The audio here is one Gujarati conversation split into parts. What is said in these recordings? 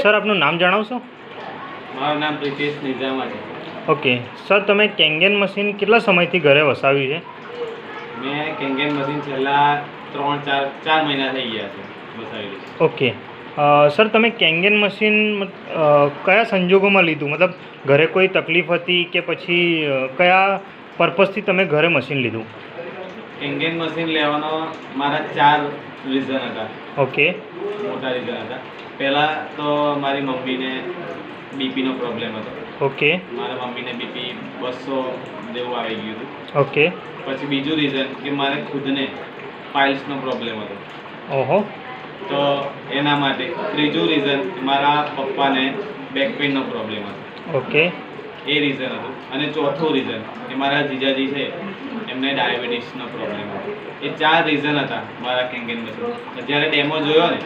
સર આપનું નામ જણાવશો? મારું નામ પ્રિતેશ નિઝામા છે. ઓકે સર, તમે કેંગેન મશીન કેટલા સમયથી ઘરે વસાવ્યું છે? મેં કેંગેન મશીન છેલ્લા 3-4 મહિના થઈ ગયા છે વસાવેલું. ઓકે સર, તમે કેંગેન મશીન કયા સંજોગોમાં લીધું? મતલબ ઘરે કોઈ તકલીફ હતી કે પછી કયા પર્પઝથી તમે ઘરે મશીન લીધું? કેંગેન મશીન લેવાનો મારા 4 રીઝન હતા. ઓકે, મોટા રીઝન હતા. પહેલાં તો મારી મમ્મીને બીપીનો પ્રોબ્લેમ હતો. ઓકે, મારા મમ્મીને બીપી 200 જેવું આવી ગયું હતું. ઓકે. પછી બીજું રીઝન કે મારે ખુદને પાઇલ્સનો પ્રોબ્લેમ હતો, ઓહો. તો એના માટે. ત્રીજું રીઝન મારા પપ્પાને બેક પેઇનનો પ્રોબ્લેમ હતો, ઓકે, એ રીઝન હતું. અને ચોથું રીઝન કે મારા જીજાજી છે એમને ડાયાબિટીસનો પ્રોબ્લેમ હતો. એ 4 રીઝન હતા મારા કેંગેન મશીન. જ્યારે ડેમો જોયો ને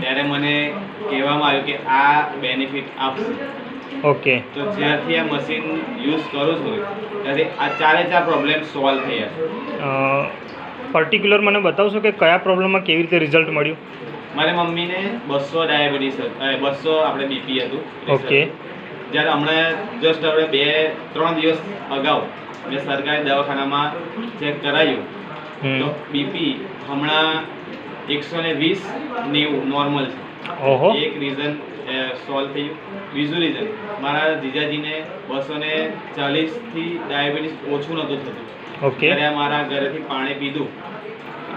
ત્યારે મને કહેવામાં આવ્યું કે આ બેનિફિટ આપશે. ઓકે, તો જ્યારથી આ મશીન યુઝ કરું છું ત્યારથી આ 4 પ્રોબ્લેમ સોલ્વ થયા છે. પર્ટિક્યુલર મને બતાવશો કે કયા પ્રોબ્લેમમાં કેવી રીતે રિઝલ્ટ મળ્યું? મારી મમ્મીને 200 ડાયાબિટીસ 200 આપણે બીપી હતું. ઓકે. જ્યારે હમણાં જસ્ટ આપણે 2-3 દિવસ અગાઉ મેં સરકારી દવાખાનામાં ચેક કરાયું તો બીપી હમણાં 120/90 નોર્મલ છે. ઓહો. એક રીઝન સોલ્વ થયું. બીજું રીઝન મારા જીજાજીને 240થી ડાયાબિટીસ ઓછું નહોતું થતું. ઓકે. ત્યારે મારા ઘરેથી પાણી પીધું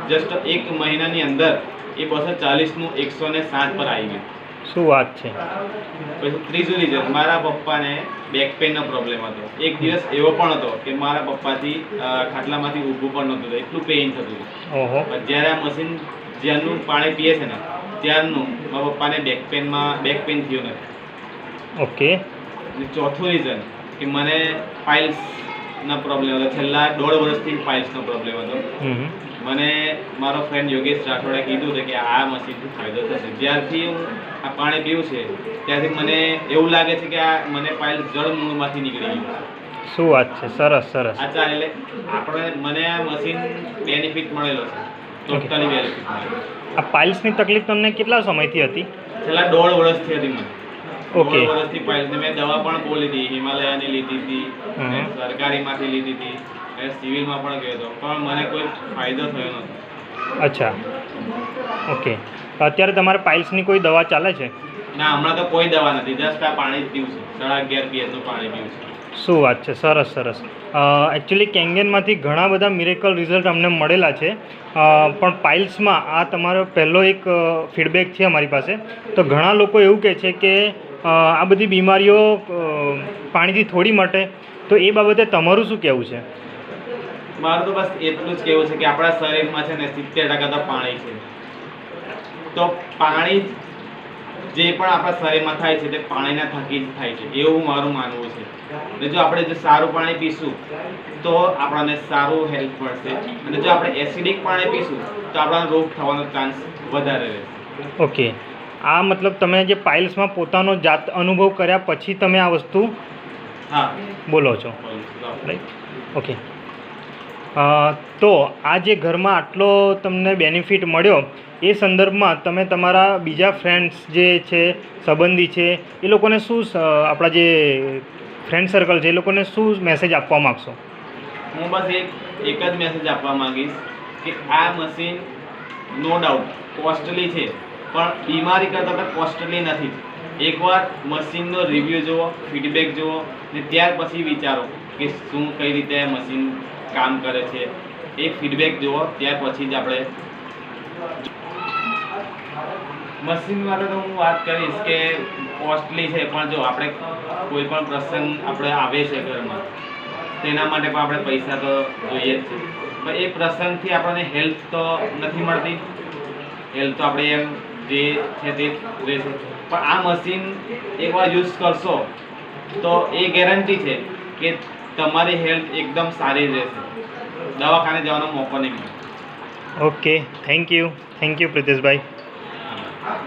જસ્ટ 1 મહિનાની અંદર એ 240નું 107 પર આવી ગયું. શું વાત છે! પછી ત્રીજું રીઝન મારા પપ્પાને બેક પેઇનનો પ્રોબ્લેમ હતો. એક દિવસ એવો પણ હતો કે મારા પપ્પાથી ખાટલામાંથી ઊભું પણ નહોતું થતું, એટલું પેઇન થતું હતું. ઓહો. જ્યારે આ મશીન જ્યારનું પાણી પીએ છે ને ત્યારનું મારા પપ્પાને બેક પેઇન થયું નથી. ઓકે. અને ચોથું રીઝન કે મને પાઇલ્સના પ્રોબ્લેમ હતો. છેલ્લા 1.5 વર્ષથી પાઇલ્સનો પ્રોબ્લેમ હતો. મને મારો ફ્રેન્ડ યોગેશ રાઠોડે કીધું હતું કે આ મશીનથી ફાયદો થશે. જ્યારથી હું આ પાણી પીવું છે ત્યારથી મને એવું લાગે છે કે આ મને પાઇલ્સ જળમૂળમાંથી નીકળી ગયું. શું વાત છે! સરસ, સરસ. આ ચાલે એટલે મને આ મશીન બેનિફિટ મળેલો છે. ટોટલી બેનિફિટ મળેલો. આ પાઇલ્સની તકલીફ તમને કેટલા સમયથી હતી? છેલ્લા 1.5 વર્ષથી હતી મને. ઓકે. 1.5 વર્ષથી પાઇલ્સ. મેં દવા પણ બહુ લીધી. હિમાલયાની લીધી હતી, સરકારીમાંથી લીધી હતી, સિવિલમાં પણ ગયો હતો, પણ મને કોઈ ફાયદો થયો નહોતો. અચ્છા, ઓકે. અત્યારે તમારે પાઇલ્સની કોઈ દવા ચાલે છે? ના, હમણાં તો કોઈ દવા નથી. જસ્ટ આ પાણી જ પીવું છે. 11.5 pHનું પાણી પીવું છે. શું વાત છે! સરસ, સરસ. એકચ્યુઅલી કેંગેનમાંથી ઘણા બધા મિરેકલ રિઝલ્ટ અમને મળેલા છે, પણ પાઇલ્સમાં આ તમારો પહેલો એક ફીડબેક છે અમારી પાસે. તો ઘણા લોકો એવું કહે છે કે આ બધી બીમારીઓ પાણીથી થોડી મટે, તો એ બાબતે તમારું શું કહેવું છે? મારું તો બસ એટલું જ કહેવું છે કે આપણા શરીરમાં છે ને 70% તો પાણી છે. તો પાણી જે પણ આપણા શરીરમાં થાય છે તે પાણીના થકી જ થાય છે, એવું મારું માનવું છે. અને જો આપણે સારું પાણી પીશું તો આપણને સારું હેલ્થ મળશે. અને જો આપણે એસિડિક પાણી પીશું તો આપણા રોગ થવાનો ચાન્સ વધારે રહેશે. ઓકે. આ મતલબ તમે જે પાઇલ્સમાં પોતાનો જાત અનુભવ કર્યા પછી તમે આ વસ્તુ બોલો છો, રાઈટ? ઓકે. તો આ જે ઘરમાં આટલો તમને બેનિફિટ મળ્યો એ સંદર્ભમાં તમે તમારા બીજા ફ્રેન્ડ્સ જે છે, સંબંધી છે, એ લોકોને શું, આપણા જે ફ્રેન્ડ સર્કલ છે એ લોકોને શું મેસેજ આપવા માગશો? હું બસ એક જ મેસેજ આપવા માંગીશ કે આ મશીન નો ડાઉટ કોસ્ટલી છે, પણ બીમારી કરતાં પણ કોસ્ટલી નથી. એકવાર મશીનનો રિવ્યૂ જુઓ, ફીડબેક જુઓ ને ત્યાર પછી વિચારો કે શું કઈ રીતે મશીન કામ કરે છે. એ ફીડબેક જુઓ ત્યાર પછી જ આપણે મશીન માટે તો હું વાત કરીશ કે કોસ્ટલી છે, પણ જો આપણે કોઈ પણ પ્રસંગ આપણે આવે છે ઘરમાં તેના માટે પણ આપણે પૈસા તો જોઈએ જ છે. પણ એ પ્રસંગથી આપણને હેલ્થ તો નથી મળતી. હેલ્થ તો આપણે એમ જે છે તે રહેશે. પણ આ મશીન એકવાર યુઝ કરશો તો એ ગેરંટી છે કે તમારી હેલ્થ એકદમ સારી રહેશે. દવાખાને જવાનો મોકો નહીં મળે. Okay, thank you પ્રિતેશભાઈ.